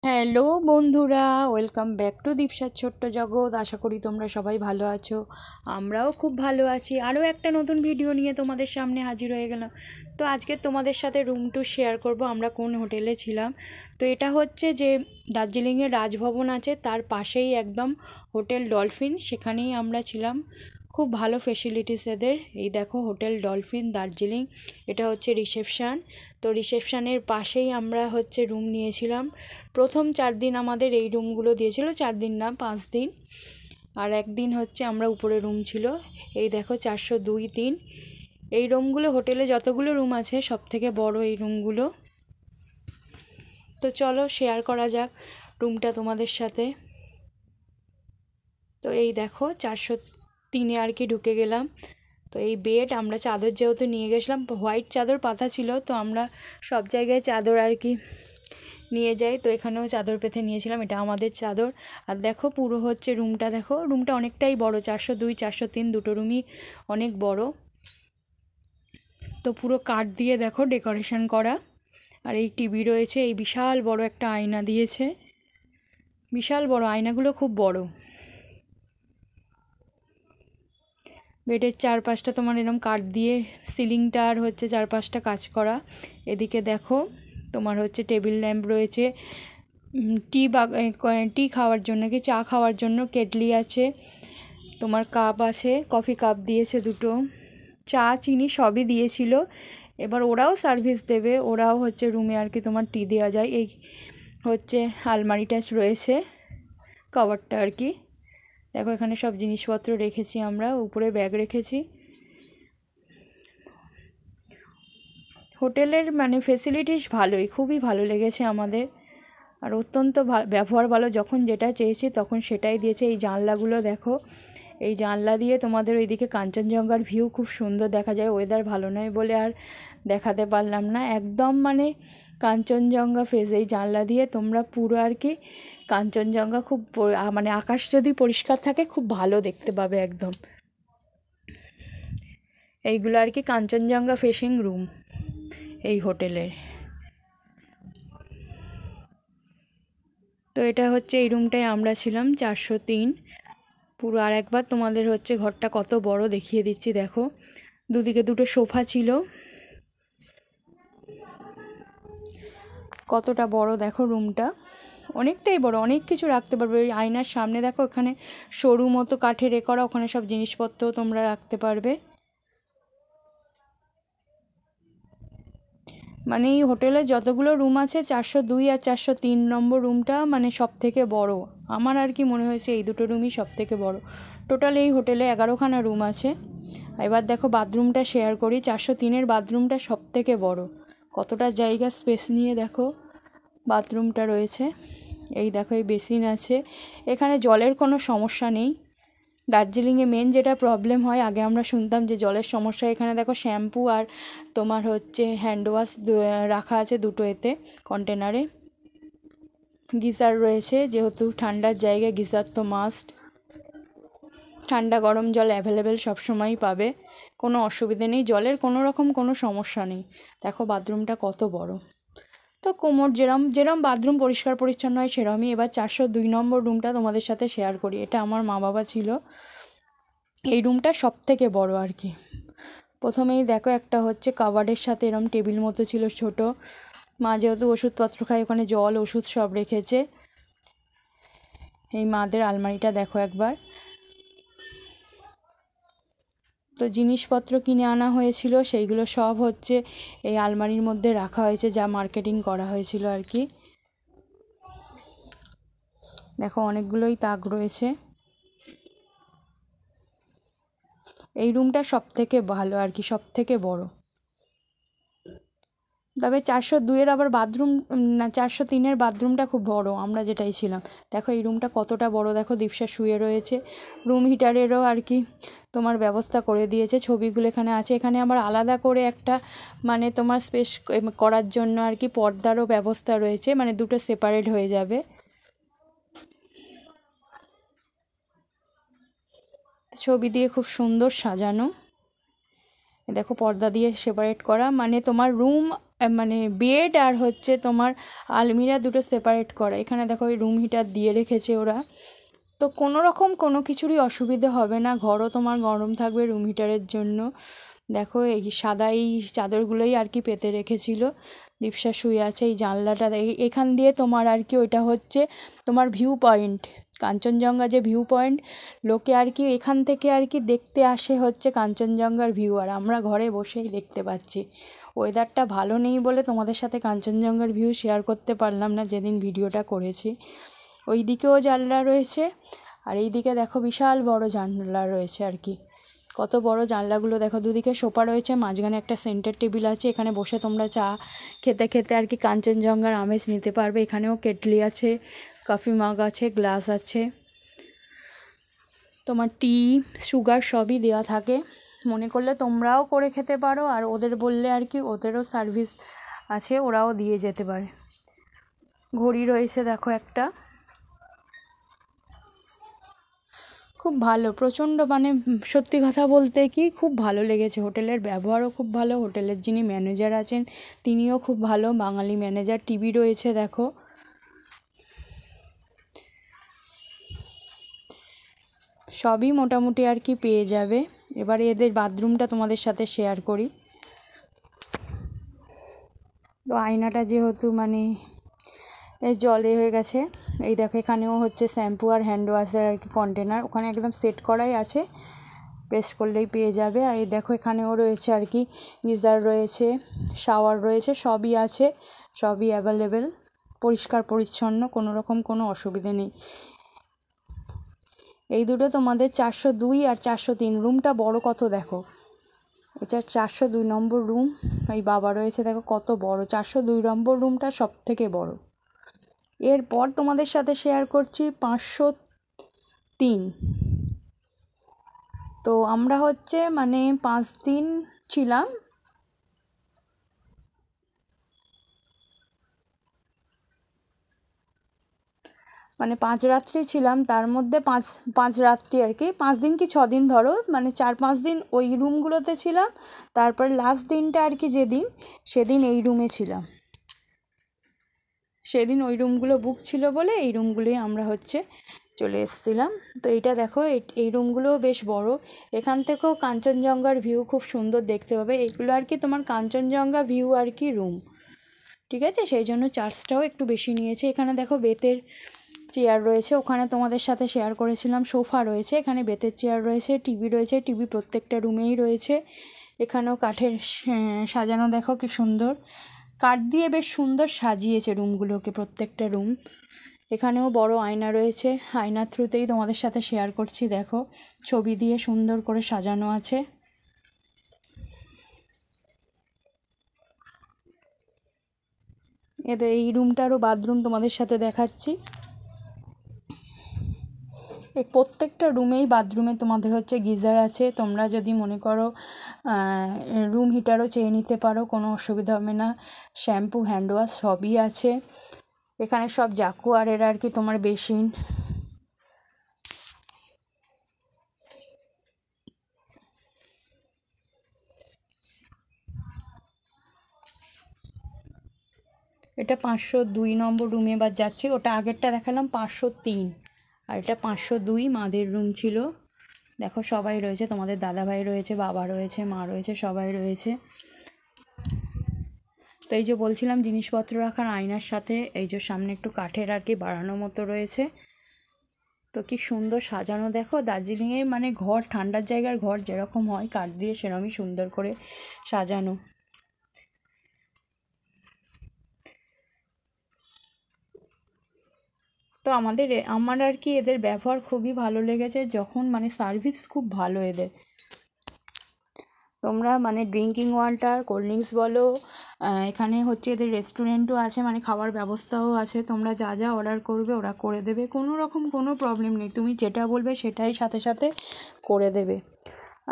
Hello বন্ধুরা, welcome back to দীপসার ছোট্ট জগৎ। আশা করি তোমরা সবাই ভালো আছো। আমরাও খুব ভালো আছি। আরও একটা নতুন ভিডিও নিয়ে তোমাদের সামনে হাজির হয়ে গেলাম। তো আজকে তোমাদের সাথে রুম ট্যুর শেয়ার করব আমরা কোন হোটেলে ছিলাম। তো এটা হচ্ছে যে দার্জিলিংয়ের রাজভবন আছে তার পাশেই একদম হোটেল ডলফিন, সেখানেই আমরা ছিলাম। খুব ভালো ফেসিলিটিস এদের। এই দেখো হোটেল ডলফিন দার্জিলিং, এটা হচ্ছে রিসেপশান। তো রিসেপশানের পাশেই আমরা হচ্ছে রুম নিয়েছিলাম। প্রথম 4 দিন আমাদের এই রুমগুলো দিয়েছিল, 4 দিন না 5 দিন, আর একদিন হচ্ছে আমরা উপরে রুম ছিল। এই দেখো 402-3 এই রুমগুলো, হোটেলে যতগুলো রুম আছে সব থেকে বড় এই রুমগুলো। তো চলো শেয়ার করা যাক রুমটা তোমাদের সাথে। তো এই দেখো 403-এ আর কি ঢুকে গেলাম। তো এই বেড, আমরা চাদর যেহেতু নিয়ে গেছিলাম, হোয়াইট চাদর পাতা ছিল, তো আমরা সব জায়গায় চাদর আর কি নিয়ে যাই। তো এখানেও চাদর পেতে নিয়েছিলাম, এটা আমাদের চাদর। আর দেখো পুরো হচ্ছে রুমটা, দেখো রুমটা অনেকটাই বড়, 402 403 দুটো রুমই অনেক বড়। তো পুরো কাঠ দিয়ে দেখো ডেকোরেশন করা। আর এই টিভি রয়েছে, এই বিশাল বড় একটা আয়না দিয়েছে, বিশাল বড় আয়নাগুলো খুব বড়। বেডের চারপাশটা তোমার এরকম কাঠ দিয়ে সিলিংটা আর হচ্ছে চারপাশটা কাজ করা। এদিকে দেখো তোমার হচ্ছে টেবিল ল্যাম্প রয়েছে, টি খাওয়ার জন্য কি চা খাওয়ার জন্য কেটলি আছে, তোমার কাপ আছে, কফি কাপ দিয়েছে দুটো, চা চিনি সবই দিয়েছিল। এবার ওরাও সার্ভিস দেবে, ওরাও হচ্ছে রুমে আর কি তোমার টি দেওয়া যায়। এই হচ্ছে আলমারিটা রয়েছে, কভারটা আর কি। দেখো এখানে সব জিনিসপত্র রেখেছি, আমরা উপরে ব্যাগ রেখেছি। হোটেলের মানে ফেসিলিটিস ভালোই, খুবই ভালো লেগেছে আমাদের। আর অত্যন্ত ব্যবহার ভালো, যখন যেটা চেয়েছি তখন সেটাই দিয়েছে। এই জানলাগুলো দেখো, এই জানলা দিয়ে তোমাদের ওইদিকে কাঞ্চনজঙ্ঘার ভিউ খুব সুন্দর দেখা যায়। ওয়েদার ভালো নয় বলে আর দেখাতে পারলাম না, একদম মানে কাঞ্চনজঙ্ঘা ফেস। এই জানলা দিয়ে তোমরা পুরো আর কি কাঞ্চনজঙ্ঘা খুব মানে আকাশ যদি পরিষ্কার থাকে খুব ভালো দেখতে পাবে একদম। এইগুলো আর কি কাঞ্চনজঙ্ঘা ফেসিং রুম এই হোটেলের। তো এটা হচ্ছে এই রুমটায় আমরা ছিলাম 403 পুরো। আর একবার তোমাদের হচ্ছে ঘরটা কত বড় দেখিয়ে দিচ্ছি, দেখো দুদিকে দুটো সোফা ছিল, কতটা বড় দেখো রুমটা, অনেকটাই বড়, অনেক কিছু রাখতে পারবে। ওই আয়নার সামনে দেখো এখানে সরু মতো কাঠের করা, ওখানে সব জিনিসপত্র তোমরা রাখতে পারবে। মানে এই হোটেলে যতগুলো রুম আছে 402 আর 403 নম্বর রুমটা মানে সব থেকে বড়। আমার আর কি মনে হয়েছে এই দুটো রুমই সব থেকে বড়। টোটাল এই হোটেলে 11খানা রুম আছে। এবার দেখো বাথরুমটা শেয়ার করি, 403-এর বাথরুমটা সব থেকে বড়, কতটা জায়গা স্পেস নিয়ে দেখো বাথরুমটা রয়েছে। এই দেখো এই বেসিন আছে, এখানে জলের কোনো সমস্যা নেই। দার্জিলিংয়ে মেন যেটা প্রবলেম হয়, আগে আমরা শুনতাম যে জলের সমস্যা, এখানে দেখো শ্যাম্পু আর তোমার হচ্ছে হ্যান্ড ওয়াশ রাখা আছে দুটো এতে কন্টেনারে। গিজার রয়েছে, যেহেতু ঠান্ডার জায়গায় গিজার তো মাস্ট। ঠান্ডা গরম জল অ্যাভেলেবেল সবসময়ই পাবে, কোনো অসুবিধে নেই, জলের কোনো রকম কোনো সমস্যা নেই। দেখো বাথরুমটা কত বড়। তো কোমর যেরম যেরম বাথরুম পরিষ্কার পরিচ্ছন্ন হয় সেরমই। এবার 402 নম্বর রুমটা তোমাদের সাথে শেয়ার করি, এটা আমার মা বাবা ছিল। এই রুমটা সব থেকে বড় আর কি। প্রথমেই দেখো একটা হচ্ছে কাভার্ডের সাথে এরম টেবিল মতো ছিল ছোট, মা যেহেতু ওষুধপত্র খায় ওখানে জল ওষুধ সব রেখেছে। এই মাদের আলমারিটা দেখো একবার। তো জিনিসপত্র কিনে আনা হয়েছিল, সেইগুলো সব হচ্ছে এই আলমারির মধ্যে রাখা হয়েছে, যা মার্কেটিং করা হয়েছিল আর কি। দেখো অনেকগুলোই তাক রয়েছে। এই রুমটা সব থেকে ভালো আর কি, সব থেকে বড়। তবে 402-এর আবার বাথরুম না, 403-এর বাথরুমটা খুব বড়, আমরা যেটাই ছিলাম। দেখো এই রুমটা কতটা বড়, দেখো দীপশা শুয়ে রয়েছে। রুম হিটারেরও আর কি তোমার ব্যবস্থা করে দিয়েছে, ছবিগুলো এখানে আছে। এখানে আবার আলাদা করে একটা মানে তোমার স্পেস করার জন্য আর কি পর্দারও ব্যবস্থা রয়েছে, মানে দুটো সেপারেট হয়ে যাবে। ছবি দিয়ে খুব সুন্দর সাজানো। দেখো পর্দা দিয়ে সেপারেট করা, মানে তোমার রুম মানে বেড আর হচ্ছে তোমার আলমিরা দুটো সেপারেট করা। এখানে দেখো ওই রুম হিটার দিয়ে রেখেছে ওরা, তো কোনো রকম কোনো কিছুরই অসুবিধে হবে না, ঘরও তোমার গরম থাকবে রুম হিটারের জন্য। দেখো এই সাদা এই চাদরগুলোই আর কি পেতে রেখেছিল। দীপশা শুয়ে আছে, এই জানলাটা এখান দিয়ে তোমার আর কি ওইটা হচ্ছে তোমার ভিউ পয়েন্ট, কাঞ্চনজঙ্ঘা যে ভিউ পয়েন্ট, লোকে আর কি এখান থেকে আর কি দেখতে আসে হচ্ছে কাঞ্চনজঙ্ঘার ভিউ, আর আমরা ঘরে বসেই দেখতে পাচ্ছি। ওয়েদারটা ভালো নেই বলে তোমাদের সাথে কাঞ্চনজঙ্ঘার ভিউ শেয়ার করতে পারলাম না যেদিন ভিডিওটা করেছি। ওই দিকেও জানলা রয়েছে, আর এই দিকে দেখো বিশাল বড় জানলা রয়েছে আর কি। কত বড় জানলাগুলো দেখো, দুদিকে সোফা রয়েছে, মাঝখানে একটা সেন্টার টেবিল আছে, এখানে বসে তোমরা চা খেতে খেতে আর কি কাঞ্চনজঙ্ঘার আমেজ নিতে পারবে। এখানেও কেটলি আছে, কফি মাগ আছে, গ্লাস আছে, তোমার টি সুগার সবই দেওয়া থাকে। মনে করলে তোমরাও করে খেতে পারো, আর ওদের বললে আর কি ওদেরও সার্ভিস আছে, ওরাও দিয়ে যেতে পারে। ঘড়ি রয়েছে দেখো একটা, খুব ভালো, প্রচণ্ড মানে সত্যি কথা বলতে কি খুব ভালো লেগেছে। হোটেলের ব্যবহারও খুব ভালো, হোটেলের যিনি ম্যানেজার আছেন তিনিও খুব ভালো, বাঙালি ম্যানেজার। টিভি রয়েছে দেখো, সবই মোটামুটি আর কি পেয়ে যাবে। এবারে এদের বাথরুমটা তোমাদের সাথে শেয়ার করি। তো আয়নাটা যেহেতু মানে এই জলে হয়ে গেছে, এই দেখো এখানেও হচ্ছে শ্যাম্পু আর হ্যান্ড ওয়াশের আর কি কন্টেনার, ওখানে একদম সেট করাই আছে, প্রেস করলেই পেয়ে যাবে। আর এই দেখো এখানেও রয়েছে আর কি গিজার রয়েছে, শাওয়ার রয়েছে, সবই আছে, সবই অ্যাভেলেবেল, পরিষ্কার পরিচ্ছন্ন, কোনো রকম কোনো অসুবিধে নেই। এই দুটো তোমাদের 402 আর 403। রুমটা বড় কত দেখো, এটা 402 নম্বর রুম। এই বাবা রয়েছে দেখো কত বড়, 402 নম্বর রুমটা সব থেকে বড়। এরপর তোমাদের সাথে শেয়ার করছি 503। তো আমরা হচ্ছে মানে 5 দিন ছিলাম, মানে 5 রাত্রি ছিলাম, তার মধ্যে পাঁচ রাত্রি আর কি, 5 দিন কি 6 দিন ধরো, মানে 4-5 দিন ওই রুমগুলোতে ছিলাম, তারপর লাস্ট দিনটা আর কি যেদিন, সেদিন এই রুমে ছিলাম। সেদিন ওই রুমগুলো বুক ছিল বলে এই রুমগুলোই আমরা হচ্ছে চলে এসেছিলাম। তো এইটা দেখো, এই রুমগুলোও বেশ বড়, এখান থেকেও কাঞ্চনজঙ্ঘার ভিউ খুব সুন্দর দেখতে পাবে। এইগুলো আর কি তোমার কাঞ্চনজঙ্ঘা ভিউ আর কি রুম, ঠিক আছে, সেই জন্য চার্জটাও একটু বেশি নিয়েছে। এখানে দেখো বেতের চেয়ার রয়েছে, ওখানে তোমাদের সাথে শেয়ার করেছিলাম, সোফা রয়েছে, এখানে বেতের চেয়ার রয়েছে, টিভি রয়েছে, টিভি প্রত্যেকটা রুমেই রয়েছে। এখানেও কাঠের সাজানো দেখো কি সুন্দর, কাঠ দিয়ে বেশ সুন্দর সাজিয়েছে রুমগুলোকে, প্রত্যেকটা রুম। এখানেও বড় আয়না রয়েছে, আয়নার থ্রুতেই তোমাদের সাথে শেয়ার করছি, দেখো ছবি দিয়ে সুন্দর করে সাজানো আছে। এদের এই রুমটারও বাথরুম তোমাদের সাথে দেখাচ্ছি। এই প্রত্যেকটা রুমেই বাথরুমে তোমাদের হচ্ছে গিজার আছে, তোমরা যদি মনে করো রুম হিটারও চেয়ে নিতে পারো, কোনো অসুবিধা হবে না। শ্যাম্পু হ্যান্ড ওয়াশ সবই আছে এখানে, সব জাকুয়ারের আর কি তোমার বেসিন। এটা 502 নম্বর রুমে এবার যাচ্ছি, ওটা আগেরটা দেখালাম 503, আর এটা 502 মাদের রুম ছিল। দেখো সবাই রয়েছে, তোমাদের দাদাভাই রয়েছে, বাবা রয়েছে, মা রয়েছে, সবাই রয়েছে। তো এই যে বলছিলাম জিনিসপত্র রাখার আয়নার সাথে এই যে সামনে একটু কাঠের আর কি বাড়ানো মতো রয়েছে। তো কি সুন্দর সাজানো দেখো, দার্জিলিংয়ে মানে ঘর, ঠান্ডার জায়গার ঘর যেরকম হয় কাঠ দিয়ে সেরকমই সুন্দর করে সাজানো। তো আমার আর কি এদের ব্যবহার খুবই ভালো লেগেছে, যখন মানে সার্ভিস খুব ভালো এদের। তোমরা মানে ড্রিঙ্কিং ওয়াটার, কোল্ড ড্রিঙ্কস বলো, এখানে হচ্ছে এদের রেস্টুরেন্টও আছে, মানে খাওয়ার ব্যবস্থাও আছে, তোমরা যা যা অর্ডার করবে ওরা করে দেবে, কোনো রকম কোনো প্রবলেম নেই, তুমি যেটা বলবে সেটাই সাথে সাথে করে দেবে,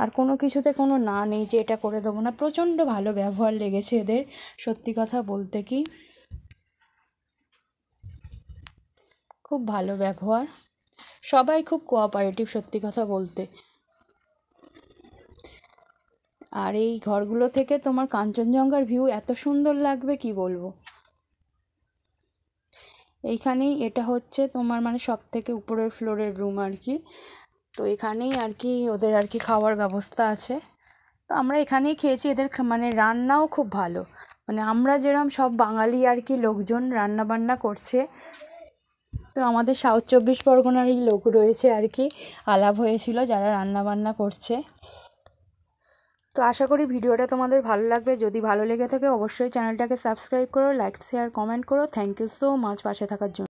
আর কোনো কিছুতে কোনো না নেই যে এটা করে দেবো না। প্রচণ্ড ভালো ব্যবহার লেগেছে এদের, সত্যি কথা বলতে কি খুব ভালো ব্যবহার, সবাই খুব কোঅপারেটিভ সত্যি কথা বলতে। আর এই ঘরগুলো থেকে তোমার কাঞ্চনজঙ্ঘার ভিউ এত সুন্দর লাগবে কি বলবো। এইখানেই এটা হচ্ছে তোমার মানে সব থেকে উপরের ফ্লোরের রুম আর কি। তো এখানেই আর কি ওদের আর কি খাওয়ার ব্যবস্থা আছে। তো আমরা এখানেই খেয়েছি। এদের মানে রান্নাও খুব ভালো, মানে আমরা যেরকম সব বাঙালি আর কি লোকজন রান্না বান্না করছে, তো আমাদের সাউথ 24 পরগনারই লোক রয়েছে আর কি, আলাপ হয়েছিল যারা রান্না বান্না করছে। তো আশা করি ভিডিওটা তোমাদের ভালো লাগবে। যদি ভালো লেগে থাকে অবশ্যই চ্যানেলটাকে সাবস্ক্রাইব করো, লাইক শেয়ার কমেন্ট করো। থ্যাংক ইউ সো মাচ পাশে থাকার জন্য।